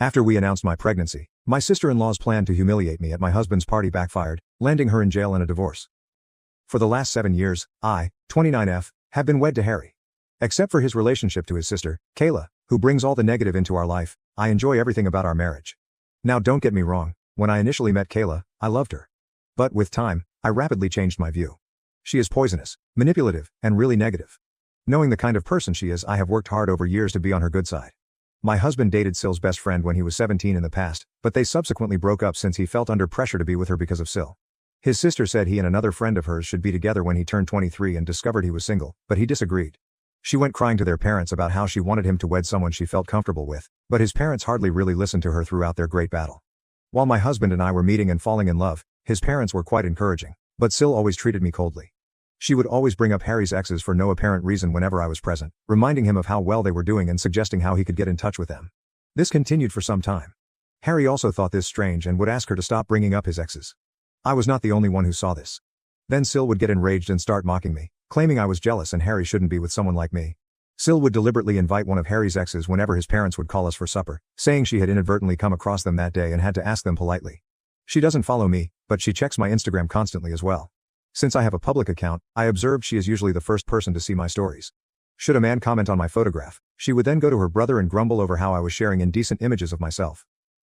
After we announced my pregnancy, my sister-in-law's plan to humiliate me at my husband's party backfired, landing her in jail and a divorce. For the last 7 years, I, 29F, have been wed to Harry. Except for his relationship to his sister, Kayla, who brings all the negative into our life, I enjoy everything about our marriage. Now don't get me wrong, when I initially met Kayla, I loved her. But with time, I rapidly changed my view. She is poisonous, manipulative, and really negative. Knowing the kind of person she is, I have worked hard over years to be on her good side. My husband dated Syl's best friend when he was 17 in the past, but they subsequently broke up since he felt under pressure to be with her because of Syl. His sister said he and another friend of hers should be together when he turned 23 and discovered he was single, but he disagreed. She went crying to their parents about how she wanted him to wed someone she felt comfortable with, but his parents hardly really listened to her throughout their great battle. While my husband and I were meeting and falling in love, his parents were quite encouraging, but Syl always treated me coldly. She would always bring up Harry's exes for no apparent reason whenever I was present, reminding him of how well they were doing and suggesting how he could get in touch with them. This continued for some time. Harry also thought this strange and would ask her to stop bringing up his exes. I was not the only one who saw this. Then Syl would get enraged and start mocking me, claiming I was jealous and Harry shouldn't be with someone like me. Syl would deliberately invite one of Harry's exes whenever his parents would call us for supper, saying she had inadvertently come across them that day and had to ask them politely. She doesn't follow me, but she checks my Instagram constantly as well. Since I have a public account, I observed she is usually the first person to see my stories. Should a man comment on my photograph, she would then go to her brother and grumble over how I was sharing indecent images of myself.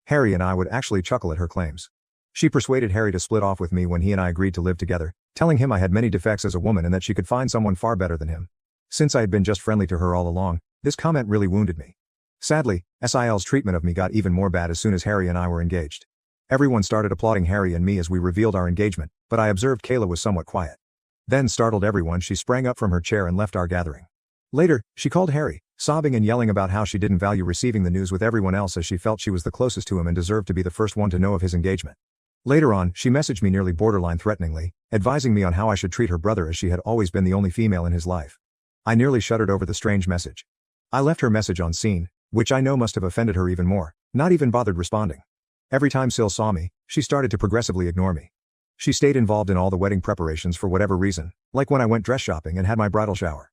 Harry and I would actually chuckle at her claims. She persuaded Harry to split off with me when he and I agreed to live together, telling him I had many defects as a woman and that she could find someone far better than him. Since I had been just friendly to her all along, this comment really wounded me. Sadly, Sil's treatment of me got even more bad as soon as Harry and I were engaged. Everyone started applauding Harry and me as we revealed our engagement, but I observed Kayla was somewhat quiet. Then, startled everyone, she sprang up from her chair and left our gathering. Later, she called Harry, sobbing and yelling about how she didn't value receiving the news with everyone else as she felt she was the closest to him and deserved to be the first one to know of his engagement. Later on, she messaged me nearly borderline threateningly, advising me on how I should treat her brother as she had always been the only female in his life. I nearly shuddered over the strange message. I left her message on scene, which I know must have offended her even more, not even bothered responding. Every time Syl saw me, she started to progressively ignore me. She stayed involved in all the wedding preparations for whatever reason, like when I went dress shopping and had my bridal shower.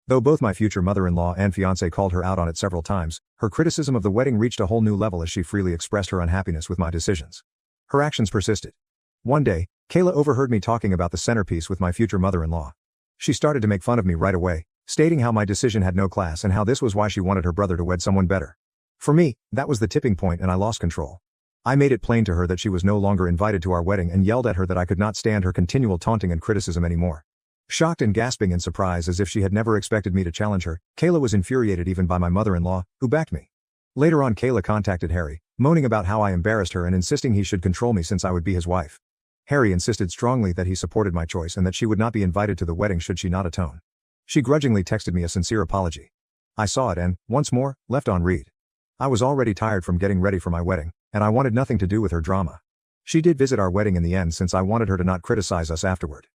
Though both my future mother-in-law and fiancé called her out on it several times, her criticism of the wedding reached a whole new level as she freely expressed her unhappiness with my decisions. Her actions persisted. One day, Kayla overheard me talking about the centerpiece with my future mother-in-law. She started to make fun of me right away, stating how my decision had no class and how this was why she wanted her brother to wed someone better. For me, that was the tipping point and I lost control. I made it plain to her that she was no longer invited to our wedding and yelled at her that I could not stand her continual taunting and criticism anymore. Shocked and gasping in surprise as if she had never expected me to challenge her, Kayla was infuriated even by my mother-in-law, who backed me. Later on, Kayla contacted Harry, moaning about how I embarrassed her and insisting he should control me since I would be his wife. Harry insisted strongly that he supported my choice and that she would not be invited to the wedding should she not atone. She grudgingly texted me a sincere apology. I saw it and, once more, left on read. I was already tired from getting ready for my wedding, and I wanted nothing to do with her drama. She did visit our wedding in the end since I wanted her to not criticize us afterward.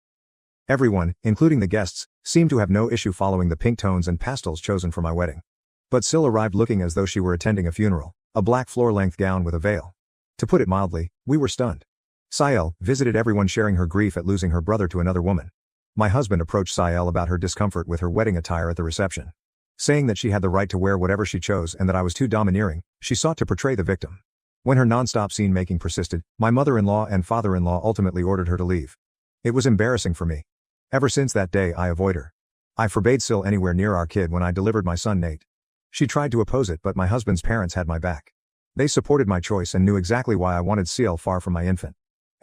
Everyone, including the guests, seemed to have no issue following the pink tones and pastels chosen for my wedding. But Syl arrived looking as though she were attending a funeral, a black floor-length gown with a veil. To put it mildly, we were stunned. Syl visited everyone sharing her grief at losing her brother to another woman. My husband approached Syl about her discomfort with her wedding attire at the reception. Saying that she had the right to wear whatever she chose and that I was too domineering, she sought to portray the victim. When her non-stop scene-making persisted, my mother-in-law and father-in-law ultimately ordered her to leave. It was embarrassing for me. Ever since that day I avoid her. I forbade Syl anywhere near our kid when I delivered my son Nate. She tried to oppose it but my husband's parents had my back. They supported my choice and knew exactly why I wanted Syl far from my infant.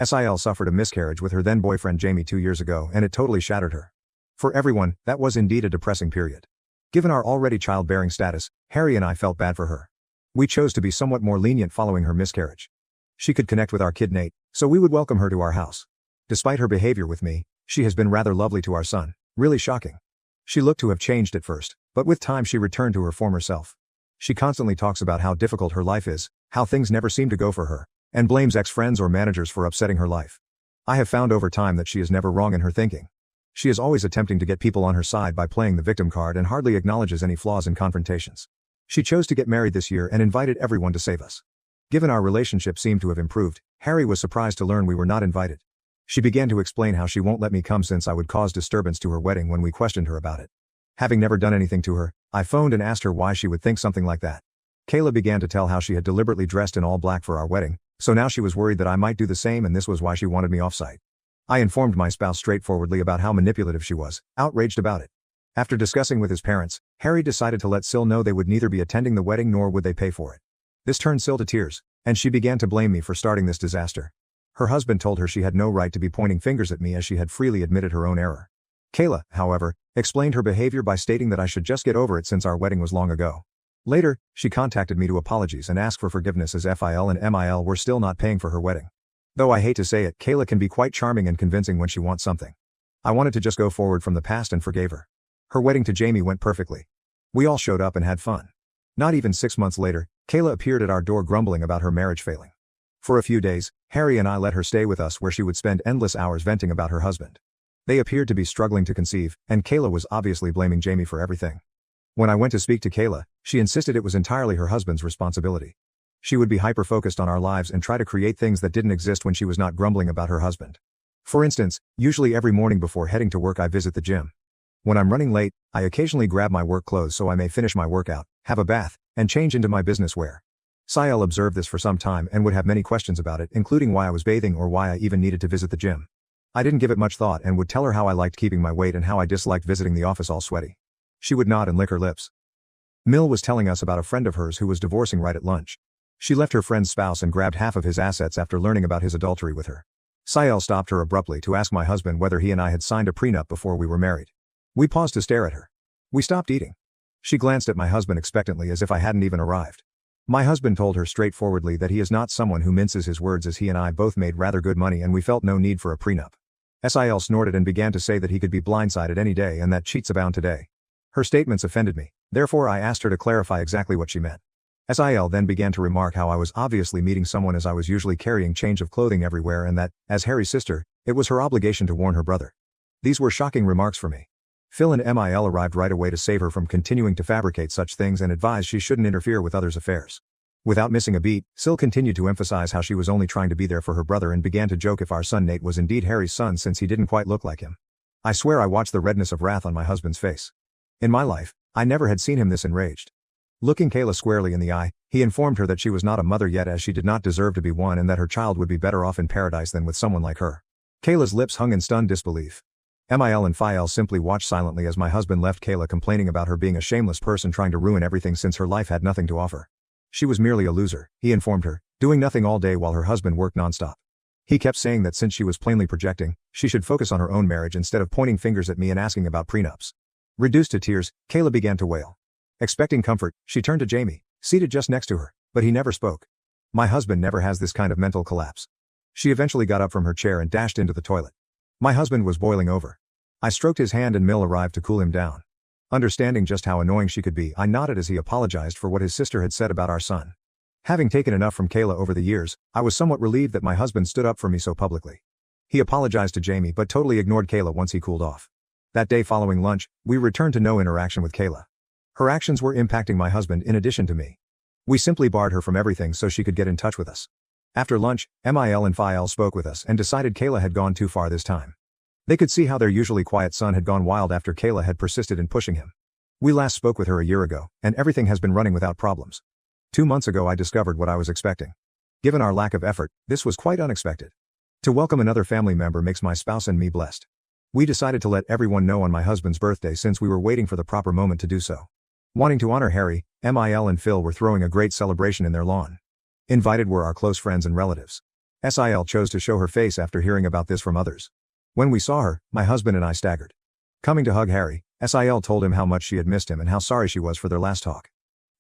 Syl suffered a miscarriage with her then-boyfriend Jamie 2 years ago and it totally shattered her. For everyone, that was indeed a depressing period. Given our already childbearing status, Harry and I felt bad for her. We chose to be somewhat more lenient following her miscarriage. She could connect with our kid Nate, so we would welcome her to our house. Despite her behavior with me, she has been rather lovely to our son, really shocking. She looked to have changed at first, but with time she returned to her former self. She constantly talks about how difficult her life is, how things never seem to go for her, and blames ex-friends or managers for upsetting her life. I have found over time that she is never wrong in her thinking. She is always attempting to get people on her side by playing the victim card and hardly acknowledges any flaws in confrontations. She chose to get married this year and invited everyone to save us. Given our relationship seemed to have improved, Harry was surprised to learn we were not invited. She began to explain how she won't let me come since I would cause disturbance to her wedding when we questioned her about it. Having never done anything to her, I phoned and asked her why she would think something like that. Kayla began to tell how she had deliberately dressed in all black for our wedding, so now she was worried that I might do the same and this was why she wanted me off-site. I informed my spouse straightforwardly about how manipulative she was, outraged about it. After discussing with his parents, Harry decided to let Sil know they would neither be attending the wedding nor would they pay for it. This turned Sil to tears, and she began to blame me for starting this disaster. Her husband told her she had no right to be pointing fingers at me as she had freely admitted her own error. Kayla, however, explained her behavior by stating that I should just get over it since our wedding was long ago. Later, she contacted me to apologize and ask for forgiveness as FIL and MIL were still not paying for her wedding. Though I hate to say it, Kayla can be quite charming and convincing when she wants something. I wanted to just go forward from the past and forgave her. Her wedding to Jamie went perfectly. We all showed up and had fun. Not even 6 months later, Kayla appeared at our door grumbling about her marriage failing. For a few days, Harry and I let her stay with us where she would spend endless hours venting about her husband. They appeared to be struggling to conceive, and Kayla was obviously blaming Jamie for everything. When I went to speak to Kayla, she insisted it was entirely her husband's responsibility. She would be hyper-focused on our lives and try to create things that didn't exist when she was not grumbling about her husband. For instance, usually every morning before heading to work I visit the gym. When I'm running late, I occasionally grab my work clothes so I may finish my workout, have a bath, and change into my business wear. Sael observed this for some time and would have many questions about it, including why I was bathing or why I even needed to visit the gym. I didn't give it much thought and would tell her how I liked keeping my weight and how I disliked visiting the office all sweaty. She would nod and lick her lips. Mill was telling us about a friend of hers who was divorcing right at lunch. She left her friend's spouse and grabbed half of his assets after learning about his adultery with her. Sael stopped her abruptly to ask my husband whether he and I had signed a prenup before we were married. We paused to stare at her. We stopped eating. She glanced at my husband expectantly as if I hadn't even arrived. My husband told her straightforwardly that he is not someone who minces his words as he and I both made rather good money and we felt no need for a prenup. Sil snorted and began to say that he could be blindsided any day and that cheats abound today. Her statements offended me, therefore I asked her to clarify exactly what she meant. Sil then began to remark how I was obviously meeting someone as I was usually carrying change of clothing everywhere and that, as Harry's sister, it was her obligation to warn her brother. These were shocking remarks for me. Phil and Mil arrived right away to save her from continuing to fabricate such things and advised she shouldn't interfere with others' affairs. Without missing a beat, Sil continued to emphasize how she was only trying to be there for her brother and began to joke if our son Nate was indeed Harry's son since he didn't quite look like him. I swear I watched the redness of wrath on my husband's face. In my life, I never had seen him this enraged. Looking Kayla squarely in the eye, he informed her that she was not a mother yet as she did not deserve to be one and that her child would be better off in paradise than with someone like her. Kayla's lips hung in stunned disbelief. Mil and Phil simply watched silently as my husband left Kayla complaining about her being a shameless person trying to ruin everything since her life had nothing to offer. She was merely a loser, he informed her, doing nothing all day while her husband worked nonstop. He kept saying that since she was plainly projecting, she should focus on her own marriage instead of pointing fingers at me and asking about prenups. Reduced to tears, Kayla began to wail. Expecting comfort, she turned to Jamie, seated just next to her, but he never spoke. My husband never has this kind of mental collapse. She eventually got up from her chair and dashed into the toilet. My husband was boiling over. I stroked his hand and Mill arrived to cool him down. Understanding just how annoying she could be, I nodded as he apologized for what his sister had said about our son. Having taken enough from Kayla over the years, I was somewhat relieved that my husband stood up for me so publicly. He apologized to Jamie but totally ignored Kayla once he cooled off. That day following lunch, we returned to no interaction with Kayla. Her actions were impacting my husband in addition to me. We simply barred her from everything so she could get in touch with us. After lunch, Mil and Phil spoke with us and decided Kayla had gone too far this time. They could see how their usually quiet son had gone wild after Kayla had persisted in pushing him. We last spoke with her a year ago, and everything has been running without problems. 2 months ago I discovered what I was expecting. Given our lack of effort, this was quite unexpected. To welcome another family member makes my spouse and me blessed. We decided to let everyone know on my husband's birthday since we were waiting for the proper moment to do so. Wanting to honor Harry, Mil and Phil were throwing a great celebration in their lawn. Invited were our close friends and relatives. Sil chose to show her face after hearing about this from others. When we saw her, my husband and I staggered. Coming to hug Harry, Sil told him how much she had missed him and how sorry she was for their last talk.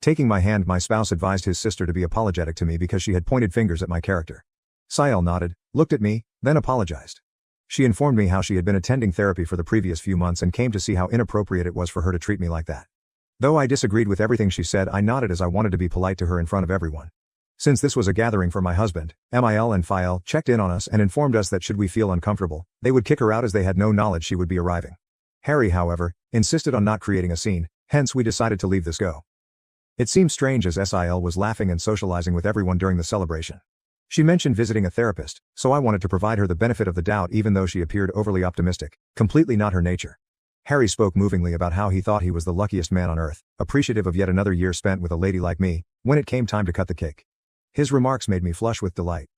Taking my hand, my spouse advised his sister to be apologetic to me because she had pointed fingers at my character. Sil nodded, looked at me, then apologized. She informed me how she had been attending therapy for the previous few months and came to see how inappropriate it was for her to treat me like that. Though I disagreed with everything she said, I nodded as I wanted to be polite to her in front of everyone. Since this was a gathering for my husband, Mil and Phil checked in on us and informed us that should we feel uncomfortable, they would kick her out as they had no knowledge she would be arriving. Harry, however, insisted on not creating a scene, hence we decided to leave this go. It seemed strange as Sil was laughing and socializing with everyone during the celebration. She mentioned visiting a therapist, so I wanted to provide her the benefit of the doubt even though she appeared overly optimistic, completely not her nature. Harry spoke movingly about how he thought he was the luckiest man on earth, appreciative of yet another year spent with a lady like me, when it came time to cut the cake. His remarks made me flush with delight.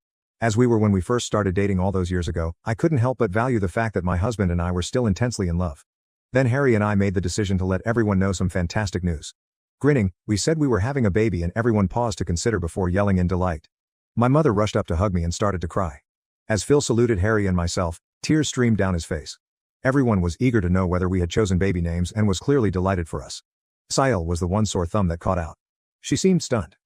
As we were when we first started dating all those years ago, I couldn't help but value the fact that my husband and I were still intensely in love. Then Harry and I made the decision to let everyone know some fantastic news. Grinning, we said we were having a baby and everyone paused to consider before yelling in delight. My mother rushed up to hug me and started to cry. As Phil saluted Harry and myself, tears streamed down his face. Everyone was eager to know whether we had chosen baby names and was clearly delighted for us. Sail was the one sore thumb that caught out. She seemed stunned.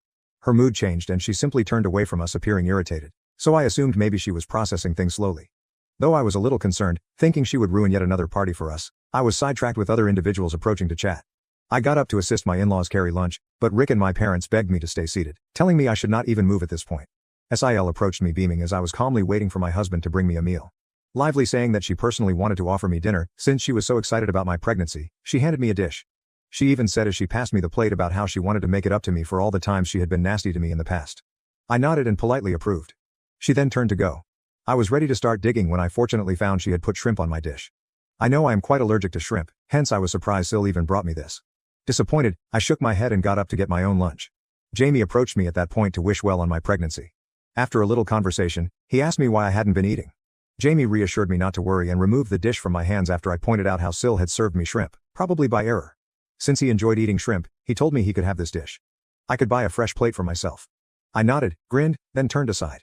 Her mood changed and she simply turned away from us, appearing irritated, so I assumed maybe she was processing things slowly. Though I was a little concerned, thinking she would ruin yet another party for us, I was sidetracked with other individuals approaching to chat. I got up to assist my in-laws carry lunch, but Rick and my parents begged me to stay seated, telling me I should not even move at this point. Sil approached me beaming as I was calmly waiting for my husband to bring me a meal. Lively saying that she personally wanted to offer me dinner, since she was so excited about my pregnancy, she handed me a dish. She even said as she passed me the plate about how she wanted to make it up to me for all the times she had been nasty to me in the past. I nodded and politely approved. She then turned to go. I was ready to start digging when I fortunately found she had put shrimp on my dish. I know I am quite allergic to shrimp, hence I was surprised Sil even brought me this. Disappointed, I shook my head and got up to get my own lunch. Jamie approached me at that point to wish well on my pregnancy. After a little conversation, he asked me why I hadn't been eating. Jamie reassured me not to worry and removed the dish from my hands after I pointed out how Sil had served me shrimp, probably by error. Since he enjoyed eating shrimp, he told me he could have this dish. I could buy a fresh plate for myself. I nodded, grinned, then turned aside.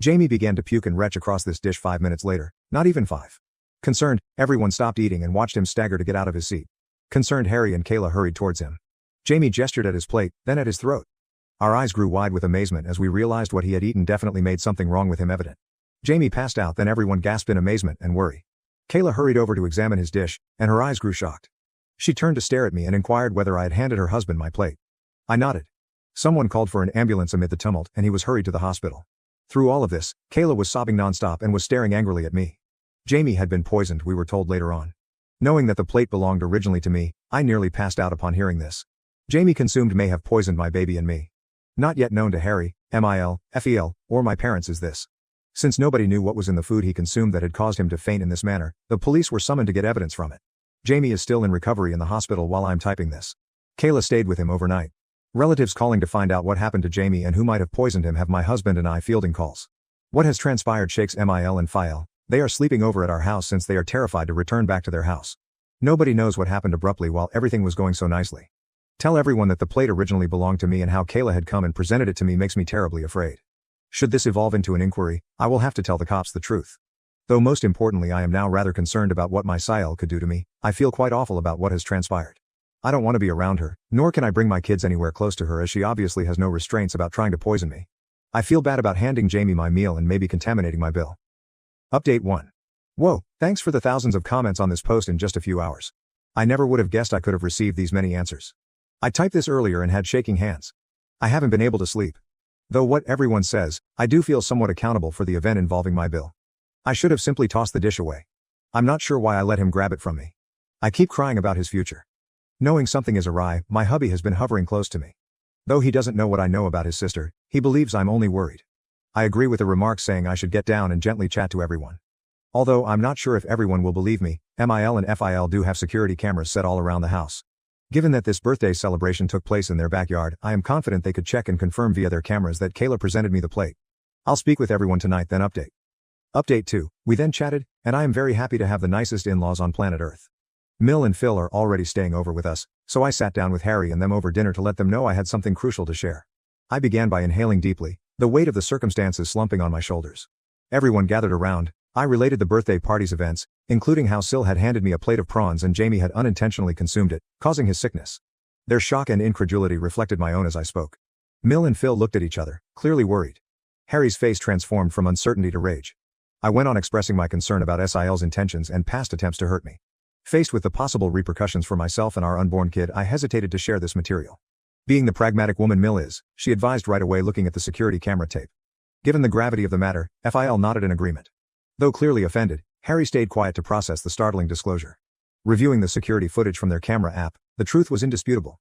Jamie began to puke and retch across this dish 5 minutes later, not even 5. Concerned, everyone stopped eating and watched him stagger to get out of his seat. Concerned Harry and Kayla hurried towards him. Jamie gestured at his plate, then at his throat. Our eyes grew wide with amazement as we realized what he had eaten definitely made something wrong with him evident. Jamie passed out, then everyone gasped in amazement and worry. Kayla hurried over to examine his dish, and her eyes grew shocked. She turned to stare at me and inquired whether I had handed her husband my plate. I nodded. Someone called for an ambulance amid the tumult and he was hurried to the hospital. Through all of this, Kayla was sobbing nonstop and was staring angrily at me. Jamie had been poisoned, we were told later on. Knowing that the plate belonged originally to me, I nearly passed out upon hearing this. Jamie consumed may have poisoned my baby and me. Not yet known to Harry, Fel, or my parents is this. Since nobody knew what was in the food he consumed that had caused him to faint in this manner, the police were summoned to get evidence from it. Jamie is still in recovery in the hospital while I'm typing this. Kayla stayed with him overnight. Relatives calling to find out what happened to Jamie and who might have poisoned him have my husband and I fielding calls. What has transpired shakes Mil and Fel. They are sleeping over at our house since they are terrified to return back to their house. Nobody knows what happened abruptly while everything was going so nicely. Tell everyone that the plate originally belonged to me and how Kayla had come and presented it to me makes me terribly afraid. Should this evolve into an inquiry, I will have to tell the cops the truth. Though most importantly I am now rather concerned about what my Sail could do to me, I feel quite awful about what has transpired. I don't want to be around her, nor can I bring my kids anywhere close to her as she obviously has no restraints about trying to poison me. I feel bad about handing Jamie my meal and maybe contaminating my bill. Update 1. Whoa, thanks for the thousands of comments on this post in just a few hours. I never would have guessed I could have received these many answers. I typed this earlier and had shaking hands. I haven't been able to sleep. Though what everyone says, I do feel somewhat accountable for the event involving my bill. I should have simply tossed the dish away. I'm not sure why I let him grab it from me. I keep crying about his future. Knowing something is awry, my hubby has been hovering close to me. Though he doesn't know what I know about his sister, he believes I'm only worried. I agree with the remarks saying I should get down and gently chat to everyone. Although I'm not sure if everyone will believe me, Mil and Fel do have security cameras set all around the house. Given that this birthday celebration took place in their backyard, I am confident they could check and confirm via their cameras that Kayla presented me the plate. I'll speak with everyone tonight then update. Update 2. We then chatted, and I am very happy to have the nicest in-laws on planet Earth. Mil and Phil are already staying over with us, so I sat down with Harry and them over dinner to let them know I had something crucial to share. I began by inhaling deeply, the weight of the circumstances slumping on my shoulders. Everyone gathered around. I related the birthday party's events, including how Sil had handed me a plate of prawns and Jamie had unintentionally consumed it, causing his sickness. Their shock and incredulity reflected my own as I spoke. Mil and Phil looked at each other, clearly worried. Harry's face transformed from uncertainty to rage. I went on expressing my concern about Sil's intentions and past attempts to hurt me. Faced with the possible repercussions for myself and our unborn kid, I hesitated to share this material. Being the pragmatic woman Mil is, she advised right away looking at the security camera tape. Given the gravity of the matter, Fel nodded in agreement. Though clearly offended, Harry stayed quiet to process the startling disclosure. Reviewing the security footage from their camera app, the truth was indisputable.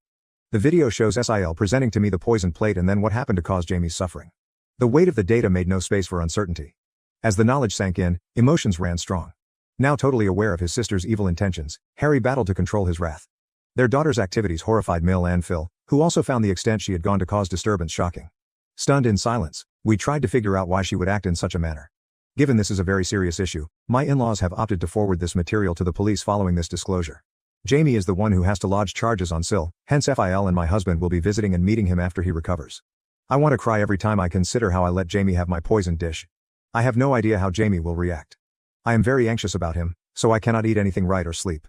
The video shows Sil presenting to me the poisoned plate and then what happened to cause Jamie's suffering. The weight of the data made no space for uncertainty. As the knowledge sank in, emotions ran strong. Now totally aware of his sister's evil intentions, Harry battled to control his wrath. Their daughter's activities horrified Mil and Phil, who also found the extent she had gone to cause disturbance shocking. Stunned in silence, we tried to figure out why she would act in such a manner. Given this is a very serious issue, my in-laws have opted to forward this material to the police following this disclosure. Jamie is the one who has to lodge charges on Sil, hence FIL, and my husband will be visiting and meeting him after he recovers. I want to cry every time I consider how I let Jamie have my poisoned dish. I have no idea how Jamie will react. I am very anxious about him, so I cannot eat anything right or sleep.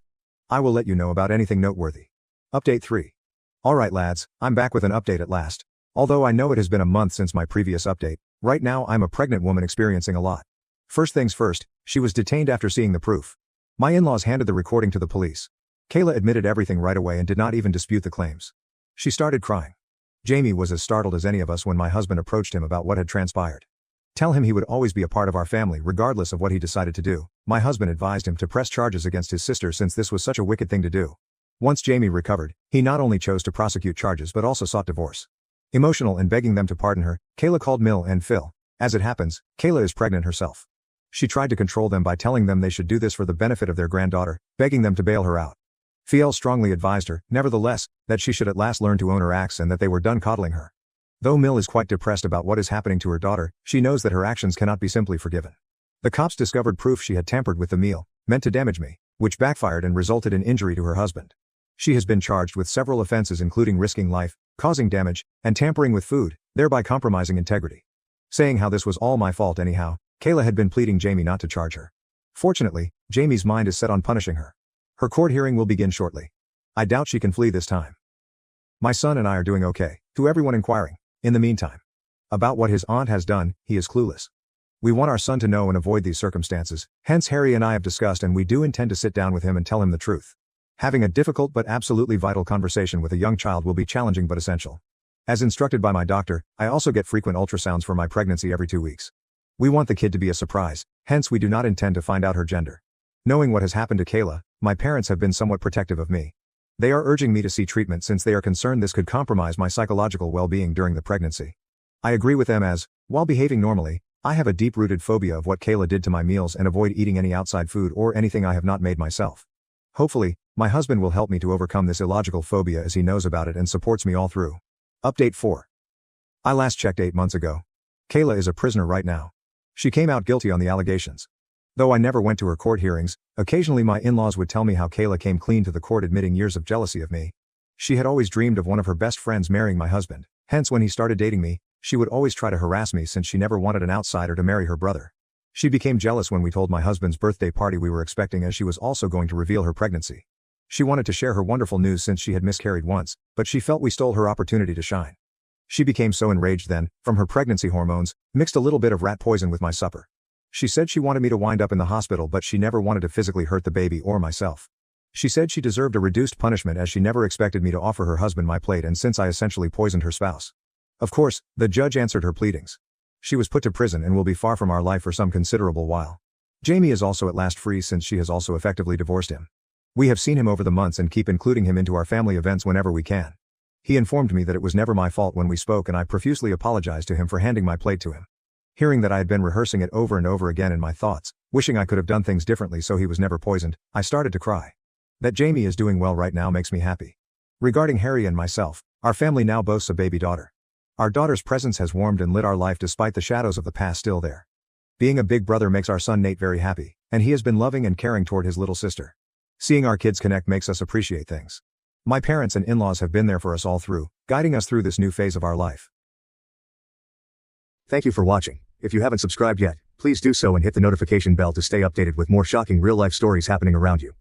I will let you know about anything noteworthy. Update 3. Alright lads, I'm back with an update at last. Although I know it has been a month since my previous update, right now I'm a pregnant woman experiencing a lot. First things first, she was detained after seeing the proof. My in-laws handed the recording to the police. Kayla admitted everything right away and did not even dispute the claims. She started crying. Jamie was as startled as any of us when my husband approached him about what had transpired. Tell him he would always be a part of our family regardless of what he decided to do. My husband advised him to press charges against his sister since this was such a wicked thing to do. Once Jamie recovered, he not only chose to prosecute charges but also sought divorce. Emotional and begging them to pardon her, Kayla called Mill and Phil. As it happens, Kayla is pregnant herself. She tried to control them by telling them they should do this for the benefit of their granddaughter, begging them to bail her out. Phil strongly advised her, nevertheless, that she should at last learn to own her acts and that they were done coddling her. Though Mill is quite depressed about what is happening to her daughter, she knows that her actions cannot be simply forgiven. The cops discovered proof she had tampered with the meal, meant to damage me, which backfired and resulted in injury to her husband. She has been charged with several offenses including risking life, causing damage, and tampering with food, thereby compromising integrity. Saying how this was all my fault anyhow, Kayla had been pleading Jamie not to charge her. Fortunately, Jamie's mind is set on punishing her. Her court hearing will begin shortly. I doubt she can flee this time. My son and I are doing okay, to everyone inquiring. In the meantime, about what his aunt has done, he is clueless. We want our son to know and avoid these circumstances, hence Harry and I have discussed and we do intend to sit down with him and tell him the truth. Having a difficult but absolutely vital conversation with a young child will be challenging but essential. As instructed by my doctor, I also get frequent ultrasounds for my pregnancy every 2 weeks. We want the kid to be a surprise, hence we do not intend to find out her gender. Knowing what has happened to Kayla, my parents have been somewhat protective of me. They are urging me to see treatment since they are concerned this could compromise my psychological well-being during the pregnancy. I agree with them as, while behaving normally, I have a deep-rooted phobia of what Kayla did to my meals and avoid eating any outside food or anything I have not made myself. Hopefully, my husband will help me to overcome this illogical phobia as he knows about it and supports me all through. Update 4. I last checked 8 months ago. Kayla is a prisoner right now. She came out guilty on the allegations. Though I never went to her court hearings, occasionally my in-laws would tell me how Kayla came clean to the court admitting years of jealousy of me. She had always dreamed of one of her best friends marrying my husband, hence when he started dating me, she would always try to harass me since she never wanted an outsider to marry her brother. She became jealous when we told my husband's birthday party we were expecting as she was also going to reveal her pregnancy. She wanted to share her wonderful news since she had miscarried once, but she felt we stole her opportunity to shine. She became so enraged then, from her pregnancy hormones, mixed a little bit of rat poison with my supper. She said she wanted me to wind up in the hospital but she never wanted to physically hurt the baby or myself. She said she deserved a reduced punishment as she never expected me to offer her husband my plate and since I essentially poisoned her spouse. Of course, the judge answered her pleadings. She was put to prison and will be far from our life for some considerable while. Jamie is also at last free since she has also effectively divorced him. We have seen him over the months and keep including him into our family events whenever we can. He informed me that it was never my fault when we spoke and I profusely apologized to him for handing my plate to him. Hearing that I had been rehearsing it over and over again in my thoughts, wishing I could have done things differently so he was never poisoned, I started to cry. That Jamie is doing well right now makes me happy. Regarding Harry and myself, our family now boasts a baby daughter. Our daughter's presence has warmed and lit our life despite the shadows of the past still there. Being a big brother makes our son Nate very happy, and he has been loving and caring toward his little sister. Seeing our kids connect makes us appreciate things. My parents and in-laws have been there for us all through, guiding us through this new phase of our life. Thank you for watching. If you haven't subscribed yet, please do so and hit the notification bell to stay updated with more shocking real-life stories happening around you.